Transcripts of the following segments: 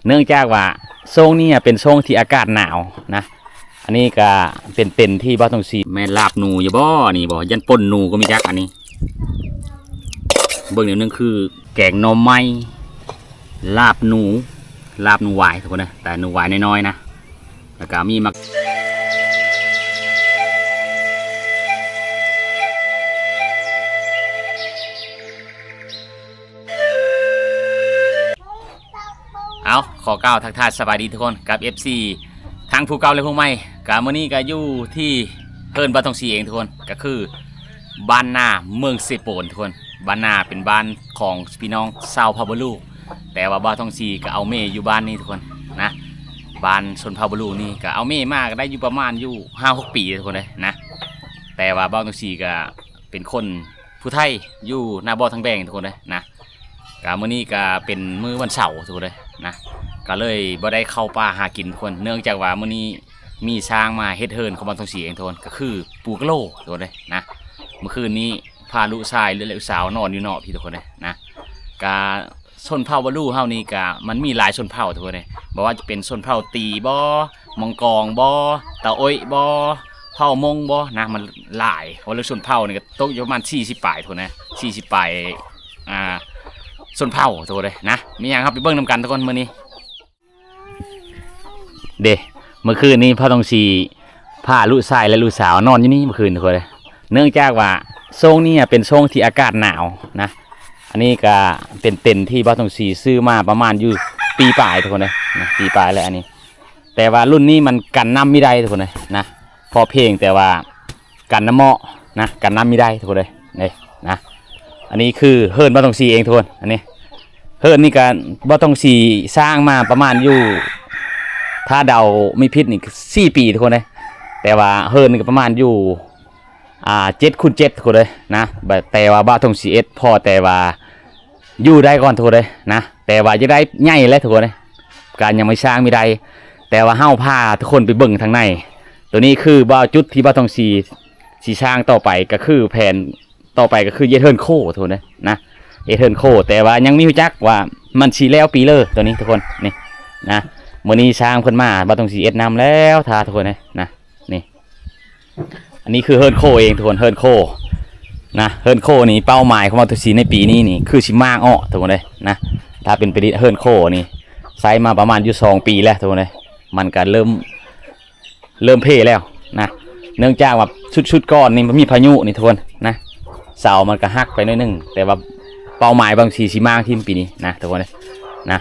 เนื่องจากว่าช่วงนี้เป็นช่วงที่อากาศหนาวนะอันนี้ก็เป็นเต็นที่บ้านตรงสีแม่ลาบหนูอย่าบ่นี่บ่ยันป่นหนูก็มีจักอันนี้เบื้องหนึ่งนึงคือแกงหน่อไม้ลาบหนูหวายทุกคนนะแต่หนูหวายน้อยๆนะแล้วก็มีมักเอาขอก้าวทักทายสบายดีทุกคนกับ FC ทั้งผู้เก่าและผู้ใหม่กับมื้อนี้ก็อยู่ที่เพิ่นบ้านตรงสีเองทุกคนก็คือบ้านนาเมืองเซโปนทุกคนบ้านนาเป็นบ้านของพี่น้องชาวพาบลูแต่ว่าบ้านตรงสีก็เอาเมย์อยู่บ้านนี้ทุกคนนะบ้านชนพาบลูนี่ก็เอาเมย์มากได้อยู่ประมาณอยู่ 5-6 ปีทุกคนเลยนะแต่ว่าบ้านตรงสีก็เป็นคนผู้ไทยอยู่หน้าบ่อทั้งแบงทุกคนเลยนะกับมื้อนี้ก็เป็นมื้อวันเสาร์ทุกคนเลยนะก็เลยบ่ได้เข้าป่าหากินทุกคนเนื่องจากว่ามื้อนี้มีช้างมาเฮ็ดเฮิร์นของบ้านตรงสีเองทุกคนก็คือปูกะโลทุกคนเลยนะเมื่อคืนนี้พาลูกชายและลูกสาวนอนอยู่นอกพี่ทุกคนเลยนะกาชนเผ่าวาลูเฮานี่กามันมีหลายชนเผ่าทุกคนเลยบอกว่าจะเป็นชนเผ่าตีบ่มองกองบ่ตาโอ้ยบ่เผ่ามงบ่นะมันหลายวันละชนเผ่านี่ก็ตกอยู่ประมาณ40 ปลายทุกคนนะ40 ปลายชนเผ่าทุกคนเลยนะมีอย่างครับไปเบิ่งนำกันทุกคนมื้อนี้เด้เมื่อคืนนี้พ่อตองสีพาลูกชายและลูกสาวนอนอยู่นี่เมื่อคืนทุกคนเลยเนื่องจากว่าช่วงนี้เป็นช่วงที่อากาศหนาวนะอันนี้ก็เป็นเต็นที่บ้านตรงสีซื้อมาประมาณอยู่ปีปลายทุกคนเลยนะปีปลายแล้วอันนี้แต่ว่ารุ่นนี้มันกันน้ำไม่ได้ทุกคนเลยนะพอเพลงแต่ว่ากันน้ำเหมาะนะกันน้ำไม่ได้ทุกคนเลยนี่นะอันนี้คือเฮิร์นบ้านตรงสีเองทุกคนอันนี้เฮิร์นนี่การบ้านตรงสีสร้างมาประมาณอยู่ถ้าเดาไม่ผิดนี่4 ปีทุกคนเลยแต่ว่าเฮิร์นนี่ก็ประมาณอยู่7x7ทุกคนเลยนะแต่ว่าบ้าทง41พอแต่ว่าอยู่ได้ก่อนทุกคนเลยนะแต่ว่าจะได้ใหญ่แล้วทุกคนเลยการยังไม่สร้างไม่ได้แต่ว่าเฮ้าผ้าทุกคนไปเบิ่งทางในตัวนี้คือบ้าจุดที่บ้าทงสีสร้างต่อไปก็คือแผนต่อไปก็คือเยเทิร์นโคทุกคนเลยนะเยเทิร์นโคแต่ว่ายังไม่รู้จักว่ามันสีแล้วปีเลยตัวนี้ทุกคนนี่นะมื้อนี้สร้างเพิ่นมาบ้าทง41นำแล้วท่าทุกคนเลยนะนี่อันนี้คือเฮิร์นโคเองทุกคนเฮิร์นโคนะเฮิร์นโคนี่เป้าหมายของมาตุสีในปีนี้นี่คือชิมากอ้อทุกคนเลยนะถ้าเป็นไปได้เฮิร์นโคนี่ใช้มาประมาณอยู่2 ปีแล้วทุกคนเลยมันก็เริ่มเพ่แล้วนะเนื่องจากว่าชุดก้อนนี่มันมีพายุนี่ทุกคนนะเสามันก็หักไปนิดนึงแต่ว่าเป้าหมายบางทีชิมากที่ปีนี้นะทุกคนเลยนะ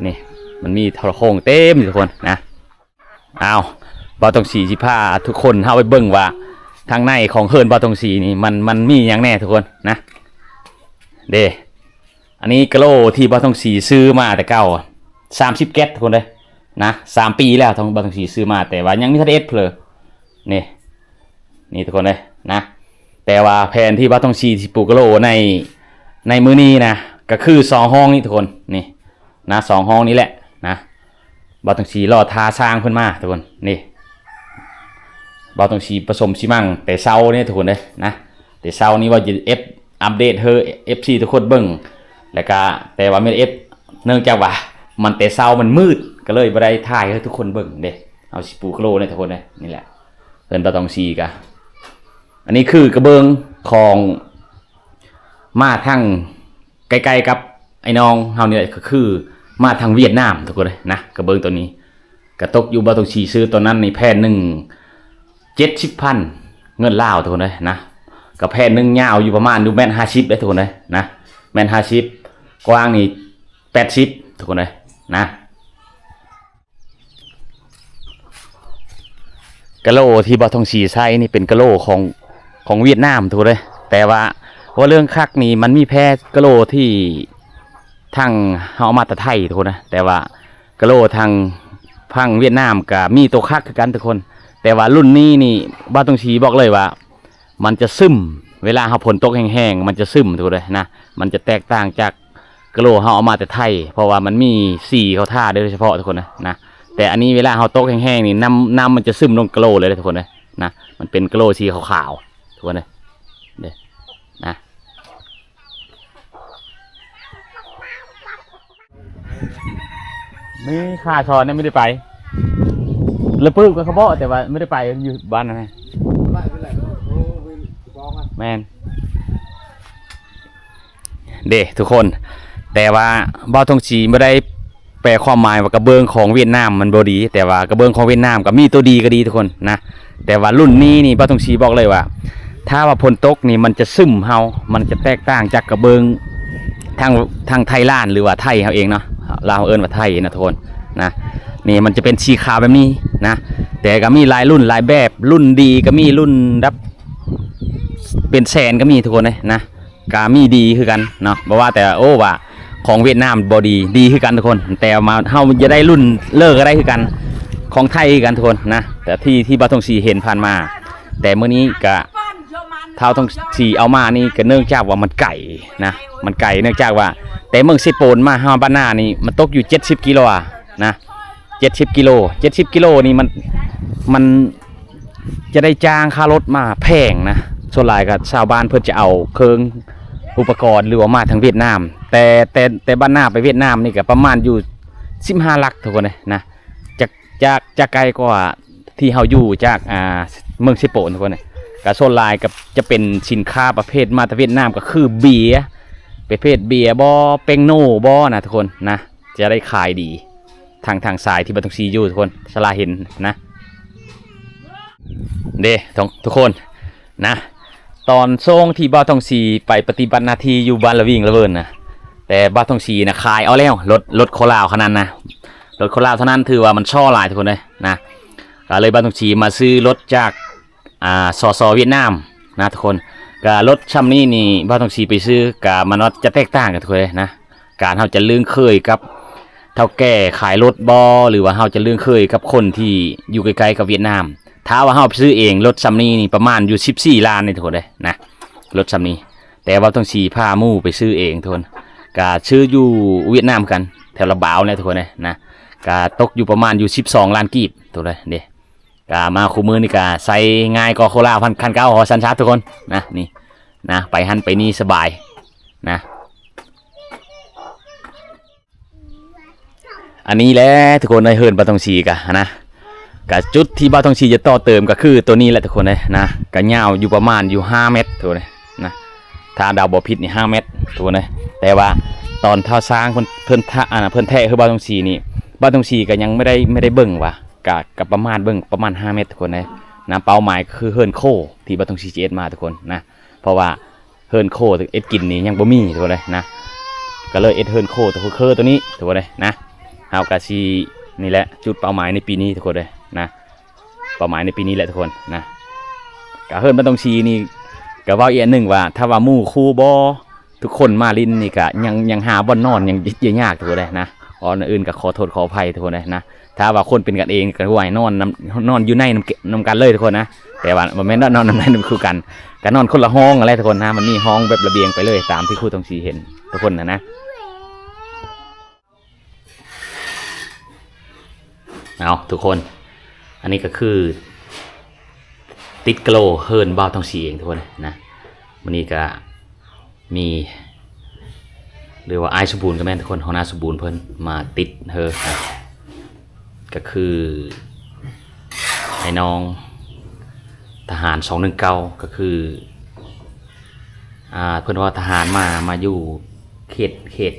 นี่มันมีทรโคงเต็มทุกคนนะอ้าวบอตงสีสิพาทุกคนเข้าไปเบิ่งว่าทางในของเฮิร์นบอตงสีนี่มันมีอย่างแน่ทุกคนนะเดอันนี้กะโหลที่บอตงสีซื้อมาแต่เก่า30 แก๊สทุกคนเลยนะ3 ปีแล้วทางบอตงสีซื้อมาแต่ว่ายังไม่ทันเอสเลยนี่ทุกคนเลยนะแต่ว่าแผนที่บอตงสีที่ปลูกกะโหลในมื้อนี้นะก็คือ2 ห้องนี่ทุกคนนี่นะ2 ห้องนี้แหละนะบอตงสีรอทาสร้างเพิ่นมาทุกคนนี่บอตงสีผสมซีมังแต่เช้าเนี่ยทุกคนเลยนะแต่เช้านี้ว่าจะอัปเดตเธอ FC ทุกคนเบิ่งแล้วก็แต่ว่าไม่ได้เนื่องจากว่ามันแต่เช้ามันมืดก็เลยบ่ได้ถ่ายให้ทุกคนเบิ่งเด้เอาสิปูกะโลเนี่ยทุกคนเลยนี่แหละเพิ่นบอตงสีกะอันนี้คือกระเบื้องของมาทางใกล้ๆกับไอ้น้องเฮานี่แหละก็คือมาทางเวียดนามทุกคนเลยนะกระเบื้องตัวนี้กระตกอยู่บอตงสีซื้อตัวนั้นในแผ่นหนึ่ง70,000 เงินลาวทุกคนเลยนะกับแผ่นหนึ่งยาวอยู่ประมาณดูแม่น50ได้ทุกคนเลยนะแม่น50กว้างนี่80ทุกคนเลยนะกะโหลที่บอทองสีใช้นี่เป็นกะโหลของเวียดนามทุกคนเลยแต่ว่าเรื่องคักนี่มันมีแพ้กะโหลที่ทางเฮามาแต่ไทยทุกคนนะแต่ว่ากะโหลทางพังเวียดนามก็มีตัวคักคือกันทุกคนแต่ว่ารุ่นนี้นี่บ้านตรงชีบอกเลยว่ามันจะซึมเวลาเขาผลตกแห้งๆมันจะซึมทุกเลยนะมันจะแตกต่างจากกะโหลเขาเอามาแต่ไทยเพราะว่ามันมีสีเขาท่าโดยเฉพาะทุกคนนะแต่อันนี้เวลาเขาตกแห้งๆนี่น้ำมันจะซึมลงกะโหลเลยทุกคนนะมันเป็นกะโหลสีขาวๆทุกคนเลยนะ นี่ค่าชอนเนี่ยไม่ได้ไปแล้วปื้มก็เขาบอกแต่ว่าไม่ได้ไปอยู่บ้านนั่นไงแมนเด้ทุกคนแต่ว่าบ่าวทงชีไม่ได้แปลความหมายว่ากระเบื้องของเวียดนามมันบ่ดี แต่ว่ากระเบื้องของเวียดนามก็มีตัวดีก็ดีทุกคนนะแต่ว่ารุ่นนี้นี่บ่าวทงชีบอกเลยว่าถ้าว่าฝนตกนี่มันจะซึมเฮามันจะแตกต่างจากกระเบื้องทางไทยล้านหรือว่าไทยเฮาเองเนาะลาวเอิ้นว่าไทยนะทุกคนนะนี่มันจะเป็นสีขาวแบบนี้นะแต่ก็มีหลายรุ่นหลายแบบรุ่นดีก็มีรุ่นดับเป็นแสนก็มีทุกคนเลยนะก็มีดีคือกันเนาะบอกว่าแต่โอ้ว่าของเวียดนามบอดีคือกันทุกคนแต่มาเฮาจะได้รุ่นเลิกก็ได้คือกันของไทยคือกันทุกคนนะแต่ที่บ่าวทงชีเห็นผ่านมาแต่เมื่อนี้ก็เท้าทงชีเอามานี่ก็เนื่องจากว่ามันไก่นะมันไก่เนื่องจากว่าแต่เมืองสิโปนมาฮาบ้านนานี่มันตกอยู่70 กิโลนะ70 กิโลนี่มันจะได้จ้างค่ารถมาแพงนะส่วนหลายกับชาวบ้านเพื่อจะเอาเครื่องอุปกรณ์หรือว่ามาทางเวียดนามแต่บ้านนาไปเวียดนามนี่ก็ประมาณอยู่15 ลักทุกคนเลยนะจากไกลกว่าที่เฮาอยู่จากเมืองสิโปนทุกคนเลยกับส่วนหลายกับจะเป็นสินค้าประเภทมาทางเวียดนามก็คือเบียร์ประเภทเบียร์บอเป็งโน่บอนะทุกคนนะจะได้ขายดีทางสายที่บ่าวทงชีอยู่ทุกคนสลาเห็นนะเด้ทุกคนนะตอนช่วงที่บ่าวทงชีไปปฏิบัติหน้าที่อยู่บ้านละวิ่งละเวินนะแต่บ่าวทงชีนะขายเอาแล้วรถโคลาวขนาดนั้นนะรถโคลาวเท่านั้นถือว่ามันช่อหลายทุกคนเลยนะก็เลยบ่าวทงชีมาซื้อรถจากสเวียดนามนะทุกคนก็รถชัมนี้นี่บ่าวทงชีไปซื้อกับมันจะแตกต่างกันทุกคนเลยนะการเขาจะลื่นเคยกับเท่าแก่ขายรถบอหรือว่าเขาจะลื่นเคยกับคนที่อยู่ไกลๆกับเวียดนามถ้าว่าเขาไปซื้อเองรถซัมนี้นี่ประมาณอยู่14 ล้านนี่ทุกคนเลยนะรถซัมนี้แต่ว่าต้องชีผ้ามู่ไปซื้อเองทุกคนก็ซื้ออยู่เวียดนามกันแถวละบ่าวเนี่ยทุกคนเลยนะก็ตกอยู่ประมาณอยู่12 ล้านกีบทุกคนเลยเด้ก็มาคู่มือนี่ก็ใส่ง่ายก็โคราคันเก้าหอสันชาร์ทุกคนนะนี่นะไปหันไปนี่สบายนะอันนี้แหละทุกคนในเฮิร์นบ่าวทงชีกันนะกับจุดที่บ่าวทงชีจะต่อเติมก็คือตัวนี้แหละทุกคนเลยนะก็ยาวอยู่ประมาณอยู่5 เมตรทุกคนเลยนะถ้าดาวบ่ผิดนี่5 เมตรทุกคนเลยแต่ว่าตอนท่าสร้างเพิ่นแท้คือบ่าวทงชีนี่บ่าวทงชีก็ยังไม่ได้เบิ่งว่ากับประมาณเบิ่งประมาณ5 เมตรทุกคนเลยนะเป้าหมายคือเฮิร์นโคที่บ่าวทงชีจะเอ็ดมาทุกคนนะเพราะว่าเฮิร์นโคเอ็ดกินนี่ยังบ่มีทุกคนเลยนะก็เลยเอ็ดเฮิร์นโคตัวนี้ทุกคนเลยนะเฮากะชีนี่แหละจุดเป้าหมายในปีนี้ทุกคนเลยนะเป้าหมายในปีนี้แหละทุกคนนะกะเฮิร์นบ่ต้องชีนี่กะว่าอีกอันหนึ่งว่าถ้าว่ามู่คู่บอทุกคนมาลินนี่กะยังหาบ่อนนอนยังยากทุกคนเลยนะอื่นกะขอโทษขออภัยทุกคนเลยนะถ้าว่าคนเป็นกันเองก็ห่วยนอนอยู่ในน้ำกันเลยทุกคนนะแต่ว่าบ่แม่นนอนในน้ำคู่กันก็นอนคนละห้องอะไรทุกคนนะมันมีห้องแบบระเบียงไปเลยตามที่ครูต้องชีเห็นทุกคนนะเอาทุกคนอันนี้ก็คือติดกะโลเฮิร์นบ่าวทองชีเองทุกคนนะวันนี้ก็มีหรือว่าไอสมบูรณ์ก็แม่นทุกคนของนาสมบูรณ์เพิ่นมาติดเฮอนะก็คือไอ้น้องทหาร219ก็คือเพิ่นว่าทหารมาอยู่เขต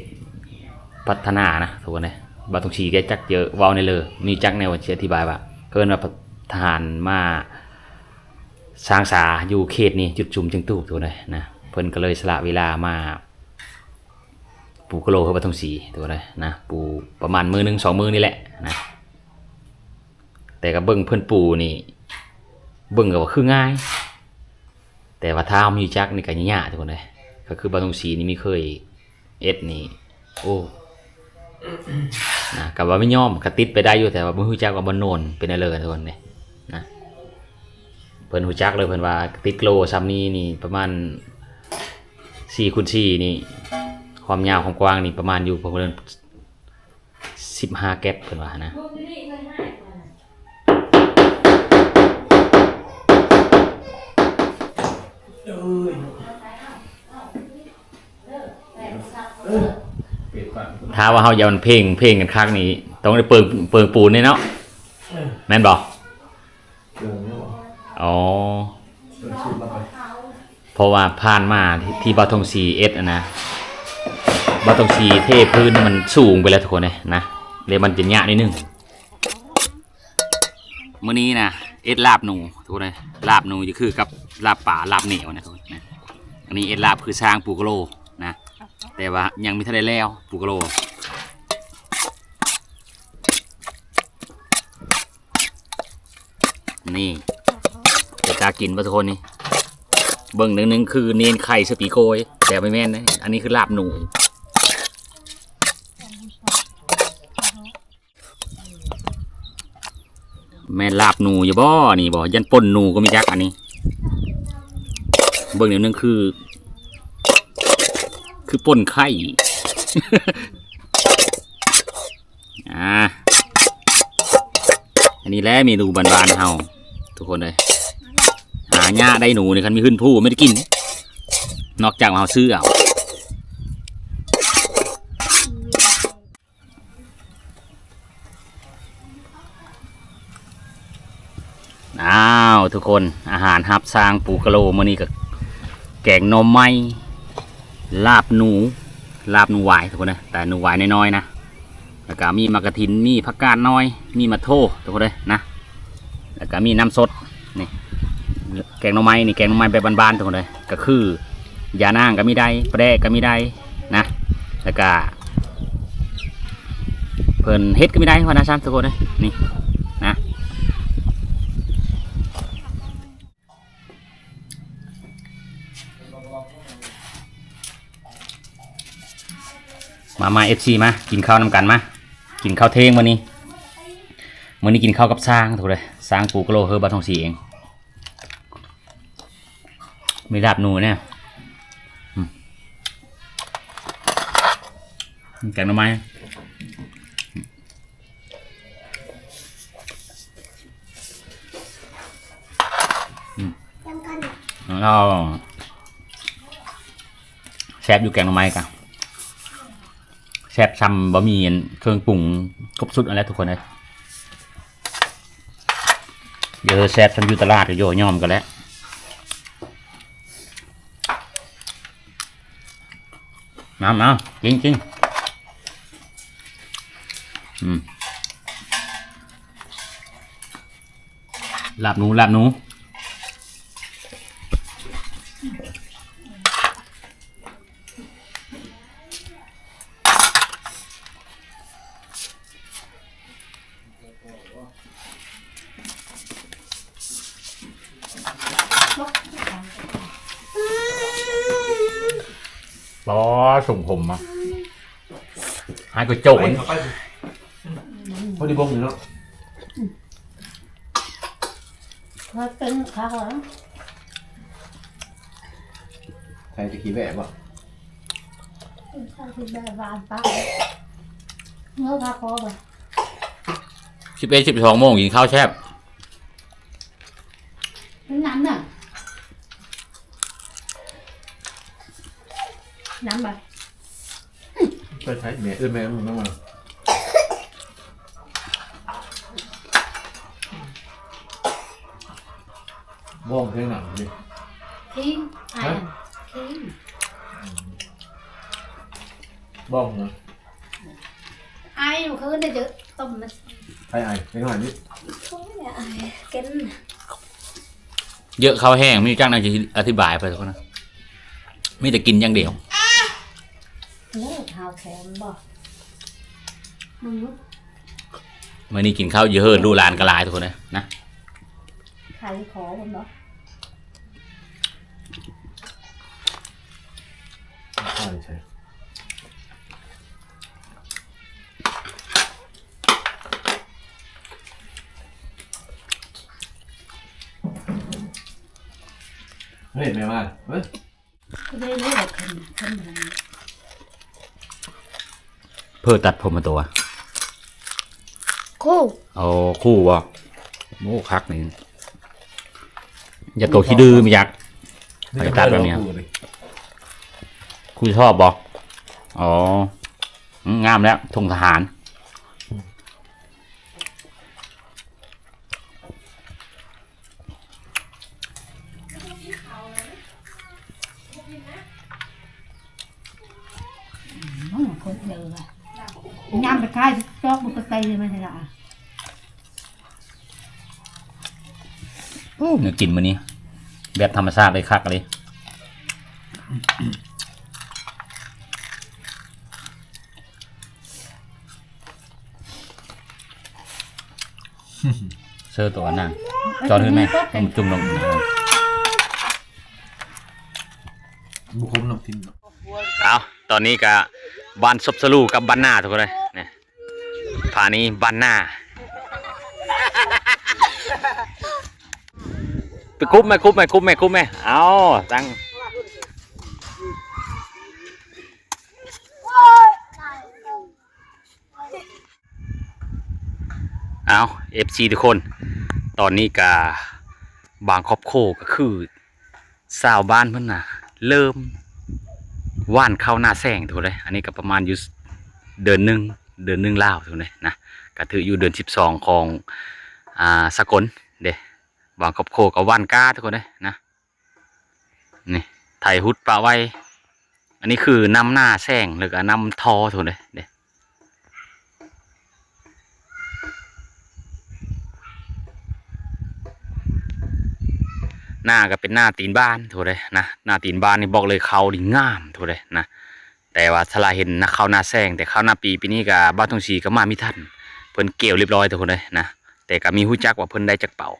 พัฒนานะทุกคนเลยบ่าวทองชีแกจักเยอะเว้าในเลยมีจักแนวว่าอธิบายว่าเพิ่นว่าทหารมาสร้างสาอยู่เขตนี้จุดจุ่มจึงตู้ตัวเลยนะเพิ่นก็เลยสละเวลามาปูกะโลคือบ่าวทองชีตัวเลยนะปูประมาณมือ1 2 มือนี่แหละนะแต่ก็เบิ่งเพิ่นปูนี่เบิ่งก็ว่าคือง่ายแต่ว่าถ้ามีจักนี่ก็ยากทุกคนเลยก็คือบ่าวทองชีนี่มีเคยเอ็ดนี่โอ้นะกับว่าไม่ยอมกระติดไปได้อยู่แต่ว่าบ่ฮู้จักว่าบ่โนนเป็นอะไรกันทุกคนเนี่ยนะเพิ่นฮู้จักเลยเพิ่นว่าติดโลซ้ำนี้นี่ประมาณ4x4นี่ความยาวความกว้างนี่ประมาณอยู่ประมาณ15 เกตเพิ่นว่านะถ้าว่าเฮาอย่ามันเพลงกันคักนี้ ต้องได้เปิงปูนนี่เนาะแม่นบอกอ๋อเพราะว่าผ่านมาที่บาทงซีเอสนะบาทงซีเทพื้นมันสูงไปแล้วทุกคนเลยนะเลยมันจะยากนิดนึงมื้อนี้นะเอสลาบหนูทุกคนเลยลาบหนูจะคือกับลาบป่าลาบเหนียวนะทุกคนนะอันนี้เอสลาบคือสร้างปูกะโลนะแต่ว่ายังไม่ทันได้แล้วปูกะโลนี่จะกล้ากินป่ะทุกคนนี่เบิ่งนึงคือเนียนไข่สปีโกยแต่ไม่แม่นนะอันนี้คือลาบหนูแม่นลาบหนูอย่าบ่นี่บ่ยันป่นหนูก็มีจักอันนี้เบิ่งนึงคือป่นไข่ อันนี้แหละเมนูบานๆเฮาทุกคนเลยหาหญ้าได้หนูในคันมีขึ้นผู้ไม่ได้กินนอกจากเฮาซื้อเอาอ้าวทุกคนอาหารฮับสร้างปูกะโลมื้อนี้กับแกงหน่อไม้ลาบหนูหวายทุกคนนะแต่หนูหวายน้อยๆนะแล้วก็มีมะกะทินมีผักกาดน้อยมีมะโถทุกคนเลยนะแล้วก็มีน้ำสดนี่แกงหน่อไม้นี่แกงหน่อไม้แบบบานๆทุกคนเลยก็คือยานางก็มีได้ปลาแดกก็มีได้นะแล้วก็เพิ่นเฮ็ดก็มีได้ว่านะซ้ำทุกคนเลยนี่นะมาเอฟซีมากินข้าวนำกันมากินข้าวเที่ยงมื้อนี้กินข้าวกับสร้างถูกเลยสร้างปูกะโลเฮอบาทองสีเองมีลาบหนูเนี่ยแกงหน่อไม้แล้วแซ่บอยู่แกงหน่อไม้กันแซ่บซ้ำบะหมี่เครื่องปรุงครบสุดอะไรทุกคนเลยเดี๋ยวแซ่บซ้ำอยู่ตลาดเดี๋ยวโยย่อมกันแล้วมากินลาบหนูบอส่งผมมาให้กูโจนพอดีบงอยู่เนาะเขาเป็นขาเหรอใครจะขี่แบบวะใช่ที่แบบวานป้าเนื้อขาคอป่ะ11-12 โมงกินข้าวแซ่บน้ำน่ะน้ำป่ะไปใช้แม่แม่มึงน้ำมันบ้องเพลงหนังดิทิ้งไอ้ทิ้งบ้องนะไอ้หนูเขาได้เจอต้มนะไอ้เพลงหนังนี่เขาเนี่ยไอ้กินเยอะข้าวแห้งมีจ้างนางจะอธิบายไปทุกคนนะมีแต่กินอย่างเดียวเนื้อข้าวแข็งบ่เมื่อนี้กินข้าวเยอะดูลานกระลายทุกคนนะไข่ขอผมเนาะใช่เห็นไหมมาเฮ้ยก็ได้เลือกขึ้นเพื่อตัดผมมาตัวคู่เอาคู่วะโม่คักนี่อย่าตัวขี้ดื้อมียักษ์ไปตัดแบบนี้คุยชอบบอกอ๋องามแล้วทงทหาร คล้ายๆจอกบุกไตเลยมันเหรอ เนื้อกินมื้อนี้แบบธรรมชาติเลยคักเลยเชื่อตัวนั่งจอนขึ้นไหมจุ่มลง บุคคลน้ำทิ้ง เอาตอนนี้ก็บ้านซบสลูกับบ้านหน้าทุกคนเลยเนี่ยผานี้บ้านหน้าไปคุบไหมเอาตั้งเอาFC ทุกคนตอนนี้ก็บางครอบโคก็คือสาวบ้านเพิ่นน่ะเริ่มว่านเข้าหน้าแซงทุกคนเลยอันนี้ก็ประมาณอยู่เดือนหนึ่งลาวทุกคนเลยนะก็ถืออยู่เดือน12ของสกลเด้บางครอบโคก็ว่านก้าทุกคนเลยนะนี่ไถหุดปะไว้อันนี้คือนำหน้าแซงหรือก็นำทอทุกคนเลยเด้หน้าก็เป็นหน้าตีนบ้านถูกเลยนะหน้าตีนบ้านนี่บอกเลยเขาดีงามถูกเลยนะแต่ว่าทลาเห็นนะเขาหน้าแซงแต่เขาหน้าปีนี้กับบ้านทงชีก็มามิทันเพิ่นเกี่ยวเรียบร้อยทุกคนเลยนะแต่ก็มีหู้จักว่าเพิ่นได้จักเป่า